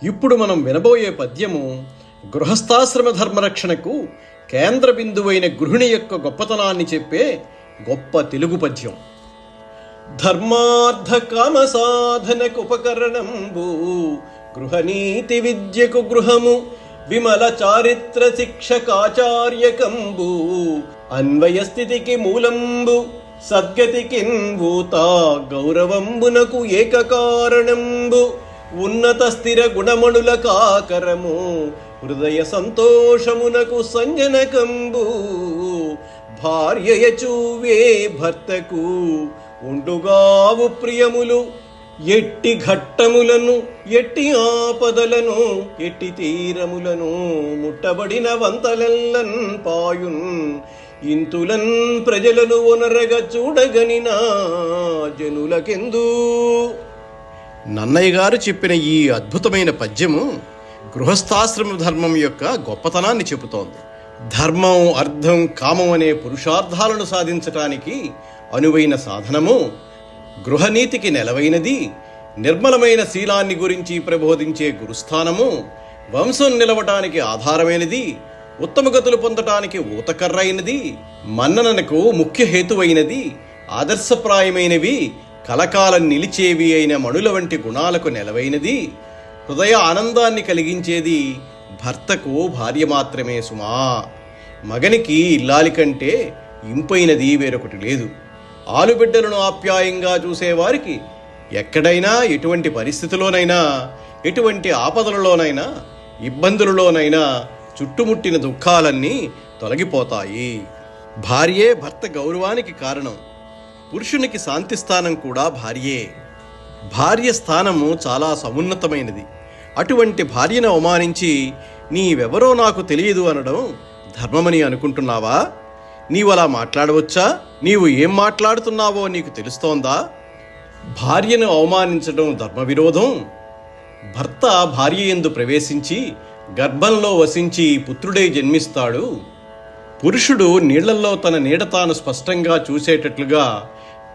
ఇప్పుడు మనం వినబోయే పద్యము గృహస్థాశ్రమ ధర్మరక్షణకు కేంద్ర బిందువైన గృహిణి యొక్క గొప్పతనాన్ని చెప్పే గొప్ప తెలుగు పద్యం. ధర్మార్థ కామ సాధనకు ఉపకరణంబు గృహనీతి విద్యకు గృహము విమల చారిత్ర శిక్షకాచార్యకంబు అన్వయ స్థితికి మూలంబు సద్గతికిన్భూత గౌరవంబునకు ఏకకారణంబు ఉన్నత స్థిర గుణమణుల కాకరము హృదయ సంతోషమునకు సంజనకంబు భార్యయ చూవే భర్తకు ఉండుగావు ప్రియములు ఎట్టి ఘట్టములను ఎట్టి ఆపదలను ఎట్టి తీరములను ముట్టబడిన వంతలెల్లన్ పాయున్ ఇంతులన్ ప్రజలను ఒనరగ చూడగనినా జనులకెందు. నన్నయ్య గారు చెప్పిన ఈ అద్భుతమైన పద్యము గృహస్థాశ్రమ ధర్మం యొక్క గొప్పతనాన్ని చెబుతోంది. ధర్మం, అర్థం, కామం అనే పురుషార్థాలను సాధించటానికి అనువైన సాధనము, గృహనీతికి నెలవైనది, నిర్మలమైన శీలాన్ని గురించి ప్రబోధించే గురుస్థానము, వంశం నిలవటానికి ఆధారమైనది, ఉత్తమగతులు పొందటానికి ఊతకర్రైనది, మన్ననకు ముఖ్య హేతువైనది, ఆదర్శప్రాయమైనవి, కలకాలం నిలిచేవి అయిన మణుల వంటి గుణాలకు నెలవైనది, హృదయ ఆనందాన్ని కలిగించేది భర్తకు భార్య మాత్రమే సుమా. మగనికి ఇల్లాలి కంటే ఇంపైనది వేరొకటి లేదు. ఆలుబిడ్డలను ఆప్యాయంగా చూసేవారికి ఎక్కడైనా, ఎటువంటి పరిస్థితిలోనైనా, ఎటువంటి ఆపదలలోనైనా, ఇబ్బందులలోనైనా చుట్టుముట్టిన దుఃఖాలన్నీ తొలగిపోతాయి. భార్యే భర్త గౌరవానికి కారణం. పురుషునికి శాంతి స్థానం కూడా భార్యే. భార్య స్థానము చాలా సమున్నతమైనది. అటువంటి భార్యను అవమానించి నీవెవరో నాకు తెలియదు అనడం ధర్మమని అనుకుంటున్నావా? నీవు అలా మాట్లాడవచ్చా? నీవు ఏం మాట్లాడుతున్నావో నీకు తెలుస్తోందా? భార్యను అవమానించడం ధర్మ విరోధం. భర్త భార్య యందు ప్రవేశించి గర్భంలో వసించి పుత్రుడే జన్మిస్తాడు. పురుషుడు నీళ్లలో తన నీడ తాను స్పష్టంగా చూసేటట్లుగా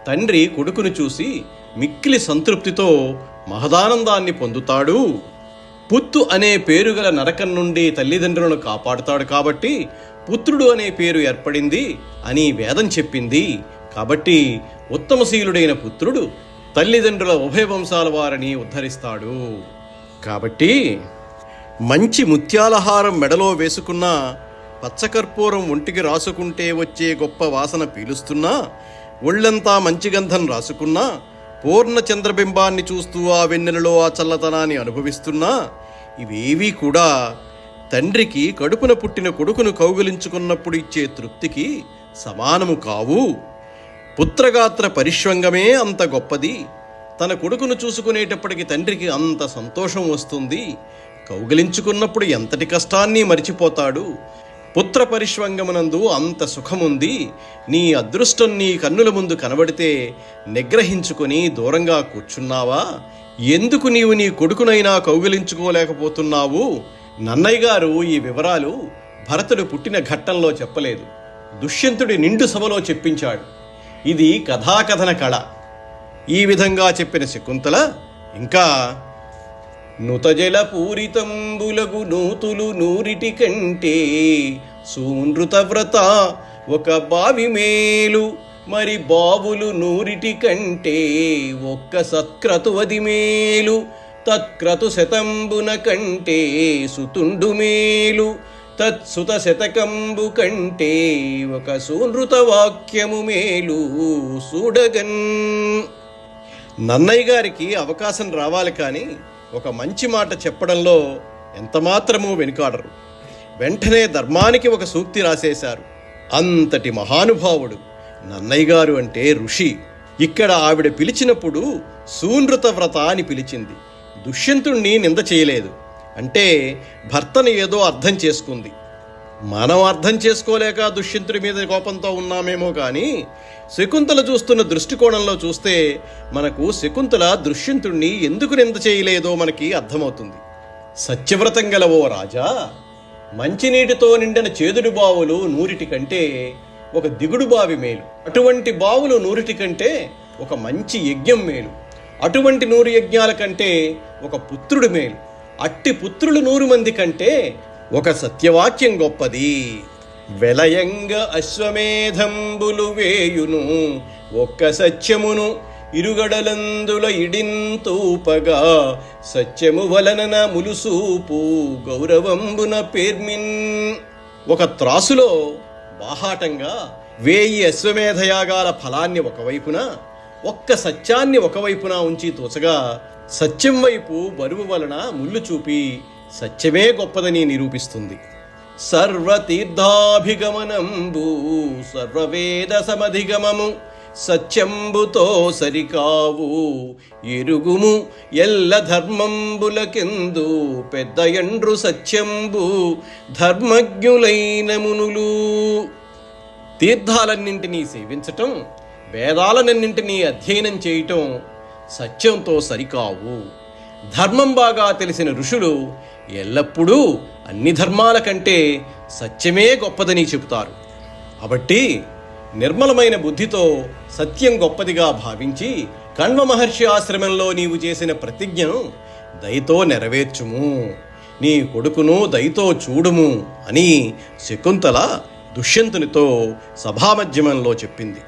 తండ్రి కొడుకును చూసి మిక్కిలి సంతృప్తితో మహదానందాన్ని పొందుతాడు. పుత్తు అనే పేరు గల నరకం నుండి తల్లిదండ్రులను కాపాడుతాడు కాబట్టి పుత్రుడు అనే పేరు ఏర్పడింది అని వేదం చెప్పింది. కాబట్టి ఉత్తమశీలుడైన పుత్రుడు తల్లిదండ్రుల ఉభయ వంశాల వారిని ఉద్ధరిస్తాడు. కాబట్టి మంచి ముత్యాలహారం మెడలో వేసుకున్నా, పచ్చకర్పూరం ఒంటికి రాసుకుంటే వచ్చే గొప్ప వాసన పీలుస్తున్నా, ఒళ్ళంతా మంచి గంధం రాసుకున్నా, పూర్ణ చంద్రబింబాన్ని చూస్తూ ఆ వెన్నెలలో ఆ చల్లతనాన్ని అనుభవిస్తున్నా, ఇవేవీ కూడా తండ్రికి కడుపున పుట్టిన కొడుకును కౌగిలించుకున్నప్పుడు ఇచ్చే తృప్తికి సమానము కావు. పుత్రగాత్ర పరిష్వంగమే అంత గొప్పది. తన కొడుకును చూసుకునేటప్పటికి తండ్రికి అంత సంతోషం వస్తుంది. కౌగిలించుకున్నప్పుడు ఎంతటి కష్టాన్ని మరిచిపోతాడు. పుత్ర పరిష్వంగమునందు అంత సుఖముంది. నీ అదృష్టం నీ కన్నుల ముందు కనబడితే నిగ్రహించుకొని దూరంగా కూర్చున్నావా? ఎందుకు నీవు నీ కొడుకునైనా కౌగిలించుకోలేకపోతున్నావు? నన్నయ్య గారు ఈ వివరాలు భరతుడు పుట్టిన ఘట్టంలో చెప్పలేదు, దుష్యంతుడి నిండు సభలో చెప్పించాడు. ఇది కథాకథన కళ. ఈ విధంగా చెప్పిన శకుంతల ఇంకా నుతజల పూరితంబులగు నూతులు నూరిటి కంటే సూనృత వ్రత ఒక బావి మేలు, మరి బావులు నూరిటి కంటే ఒక్క సత్క్రతువది మేలు, తత్క్రతు శతంబున కంటే సుతుండు మేలు, తత్సుత శతకంబు కంటే ఒక సూనృత వాక్యము మేలు చూడగన్. నన్నయ్య గారికి అవకాశం రావాలి కానీ ఒక మంచి మాట చెప్పడంలో ఎంతమాత్రమూ వెనుకాడరు. వెంటనే ధర్మానికి ఒక సూక్తి రాసేశారు. అంతటి మహానుభావుడు నన్నయ్య గారు అంటే ఋషి. ఇక్కడ ఆవిడ పిలిచినప్పుడు సూనృత వ్రత అని పిలిచింది. దుష్యంతుణ్ణి నింద చేయలేదు. అంటే భర్తను ఏదో అర్థం చేసుకుంది. మనం అర్థం చేసుకోలేక దుష్యంతుడి మీద కోపంతో ఉన్నామేమో కానీ శకుంతల చూస్తున్న దృష్టికోణంలో చూస్తే మనకు శకుంతల దుష్యంతుణ్ణి ఎందుకు నింద చేయలేదో మనకి అర్థమవుతుంది. సత్యవ్రతం గల ఓ రాజా, మంచినీటితో నిండిన చేదుడు బావులు నూరిటి కంటే ఒక దిగుడు బావి మేలు. అటువంటి బావులు నూరిటి కంటే ఒక మంచి యజ్ఞం మేలు. అటువంటి 100 యజ్ఞాల కంటే ఒక పుత్రుడు మేలు. అట్టి పుత్రులు 100 మంది కంటే ఒక సత్యవాక్యం గొప్పది. వెలయంగ అశ్వమేధంబులు వేయును ఒక్క సత్యమును ఇరుగడలందుల ఇడింతూపగా సత్యము వలన ములుసూపు గౌరవంబున పేర్మిన్. ఒక త్రాసులో బాహాటంగా 1000 అశ్వమేధయాగాల ఫలాన్ని ఒకవైపున, ఒక్క సత్యాన్ని ఒకవైపున ఉంచి తోచగా సత్యం వైపు బరువు వలన ముళ్ళు చూపి సత్యమే గొప్పదని నిరూపిస్తుంది. సర్వతీర్థాభిగమనంబు సర్వవేద సమధిగమము సత్యంబుతో సరికావు ఎరుగుము ఎల్ల ధర్మంబులకెందు పెద్దయండ్రు సత్యంబు ధర్మజ్ఞులైన మునులు. తీర్థాలన్నింటినీ సేవించటం, వేదాలన్నింటినీ అధ్యయనం చేయటం సత్యంతో సరికావు. ధర్మం బాగా తెలిసిన ఋషులు ఎల్లప్పుడూ అన్ని ధర్మాల కంటే సత్యమే గొప్పదని చెబుతారు. కాబట్టి నిర్మలమైన బుద్ధితో సత్యం గొప్పదిగా భావించి కణ్వ మహర్షి ఆశ్రమంలో నీవు చేసిన ప్రతిజ్ఞను దయతో నెరవేర్చుము, నీ కొడుకును దయతో చూడుము అని శకుంతల దుష్యంతునితో సభామధ్యమంలో చెప్పింది.